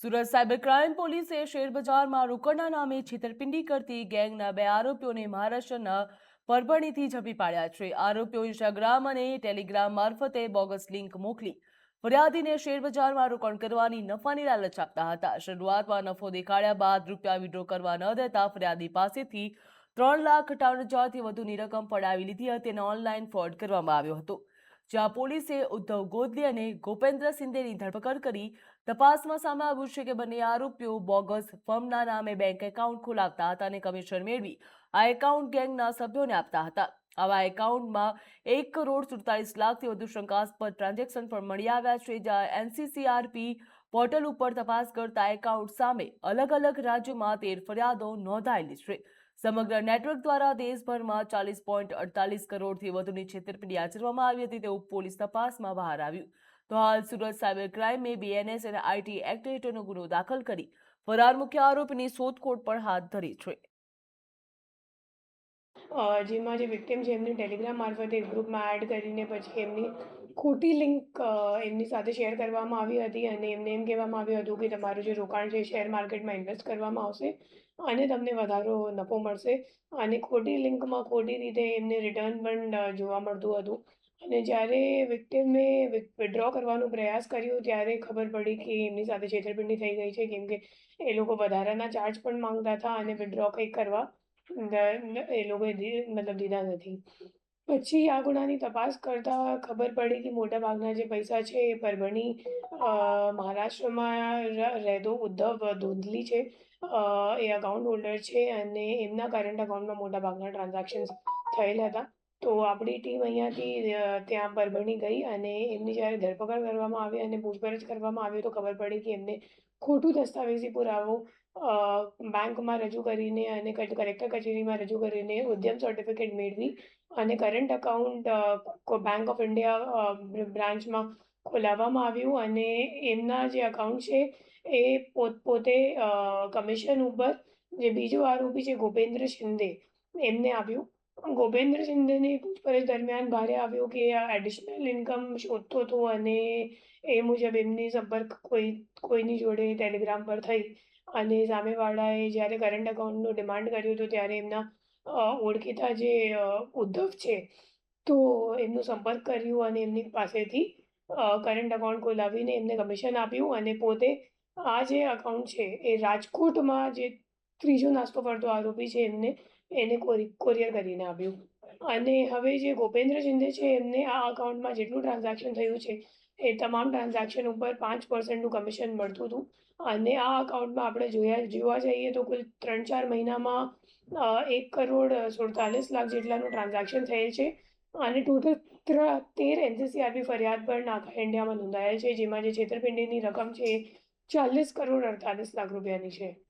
Surat cyber crime પોલીસે શેરબજારમાં રોકડના નામે છેતરપિંડી કરતી ગેંગના બે આરોપીઓને મહારાષ્ટ્રના પરભણીથી ઝડપી પાડ્યા છે. આરોપીઓ ઇન્સ્ટાગ્રામ અને ટેલિગ્રામ મારફતે બોગસ લિંક મોકલી ફરિયાદીને શેરબજારમાં રોકાણ કરવાની નફાની લાલચ આપતા હતા. શરૂઆતમાં નફો દેખાડ્યા બાદ રૂપિયા વિડ્રો કરવા ન દેતા ફરિયાદી પાસેથી 3,58,000થી વધુની રકમ પડાવી લીધી હતી અને ઓનલાઈન ફ્રોડ કરવામાં આવ્યો હતો. જ્યાં પોલીસે ઉદ્ધવ ગોદલે અને ગોપેન્દ્ર સિંધેની ધરપકડ કરી. તપાસમાં સામે આવ્યું છે કે બંને આરોપીઓ બોગસ ફર્મના નામે બેંક એકાઉન્ટ ખોલાવતા હતા અને કમિશન મેળવી આ એકાઉન્ટ ગેંગના સભ્યોને આપતા હતા. આવા એકાઉન્ટમાં 1,47,00,000થી વધુ શંકાસ્પદ ટ્રાન્ઝેક્શન પણ મળી આવ્યા છે. જ્યાં એનસીસીઆરપી પોર્ટલ ઉપર તપાસ કરતા એકાઉન્ટ સામે અલગ અલગ રાજ્યોમાં 13 ફરિયાદો નોંધાયેલી છે. સમગ્ર નેટવર્ક દ્વારા દેશભરમાં 40.48 કરોડથી વધુની છેતરપિંડી આચરવામાં આવી હતી તેવું પોલીસ તપાસમાં બહાર આવ્યું. તો હાલ સુરત સાયબર ક્રાઇમે બીએનએસ અને આઈટી એક્ટ હેઠળનો ગુનો દાખલ કરી ફરાર મુખ્ય આરોપીની શોધખોળ પણ હાથ ધરી છે. જેમાં જે વિક્ટિમ છે એમને ટેલિગ્રામ મારફતે એક ગ્રુપમાં એડ કરીને પછી એમની ખોટી લિંક એમની સાથે શેર કરવામાં આવી હતી અને એમને એમ કહેવામાં આવ્યું હતું કે તમારું જે રોકાણ છે શેર માર્કેટમાં ઇન્વેસ્ટ કરવામાં આવશે અને તમને વધારો નફો મળશે અને ખોટી લિંકમાં ખોટી રીતે એમને રિટર્ન પણ જોવા મળતું હતું. અને જ્યારે વિક્ટિમે વિથડ્રો કરવાનો પ્રયાસ કર્યો ત્યારે ખબર પડી કે એમની સાથે છેતરપિંડી થઈ ગઈ છે, કેમ કે એ લોકો વધારાના ચાર્જ પણ માંગતા હતા અને વિથડ્રો કંઈક કરવા એ લોકોએ મતલબ દીધા નથી. પછી આ ગુનાની તપાસ કરતાં ખબર પડી કે મોટાભાગના જે પૈસા છે એ પરભણી મહારાષ્ટ્રમાં રહેતો ઉદ્ધવ ધોંધલી છે. એ અકાઉન્ટ હોલ્ડર છે અને એમના કરંટ અકાઉન્ટમાં મોટાભાગના ટ્રાન્ઝેક્શન્સ થયેલ હતા. તો આપણી ટીમ અહીંયાથી ત્યાં પરભણી ગઈ અને એમની જ્યારે ધરપકડ કરવામાં આવી અને પૂછપરછ કરવામાં આવી તો ખબર પડી કે એમને ખોટું દસ્તાવેજી પુરાવો બેંકમાં રજૂ કરીને અને કલેક્ટર કચેરીમાં રજૂ કરીને ઉદ્યમ સર્ટિફિકેટ મેળવી અને current account Bank of India બ્રાન્ચમાં ખોલાવવામાં આવ્યું અને એમના જે અકાઉન્ટ છે એ પોતે કમિશન ઉપર જે બીજો આરોપી છે ગોપેન્દ્ર શિંદે એમને આપ્યું. ગોપેન્દ્ર શિંદેની પૂછપરછ દરમિયાન બહાર આવ્યું કે આ એડિશનલ ઇન્કમ શોધતો હતો અને એ મુજબ એમની સંપર્ક કોઈની જોડે ટેલિગ્રામ પર થઈ અને સામેવાળાએ જ્યારે કરંટ અકાઉન્ટનું ડિમાન્ડ કર્યું હતું ત્યારે એમના ઓળખીતા જે ઉદ્ધવ છે તો એમનો સંપર્ક કર્યો અને એમની પાસેથી કરંટ અકાઉન્ટ ખોલાવીને એમને કમિશન આપ્યું અને પોતે આ જે અકાઉન્ટ છે એ રાજકોટમાં જે ત્રીજો નાસ્તો કરતો આરોપી છે એને કોરિયર કરીને આપ્યું. અને હવે જે ગોપેન્દ્ર શિંદે છે એમને આ અકાઉન્ટમાં જેટલું ટ્રાન્ઝેક્શન થયું છે એ તમામ ટ્રાન્ઝેક્શન ઉપર 5%નું કમિશન મળતું હતું. અને આ અકાઉન્ટમાં આપણે જોવા જઈએ તો કુલ 3-4 મહિનામાં 1,47,00,000 જેટલાનું ટ્રાન્ઝેક્શન થયેલ છે અને ટોટલ 13 એનસીસીઆરપી ફરિયાદ પણ આખા ઇન્ડિયામાં નોંધાયેલ છે, જેમાં જે છેતરપિંડીની રકમ છે એ 40,48,00,000 રૂપિયાની છે.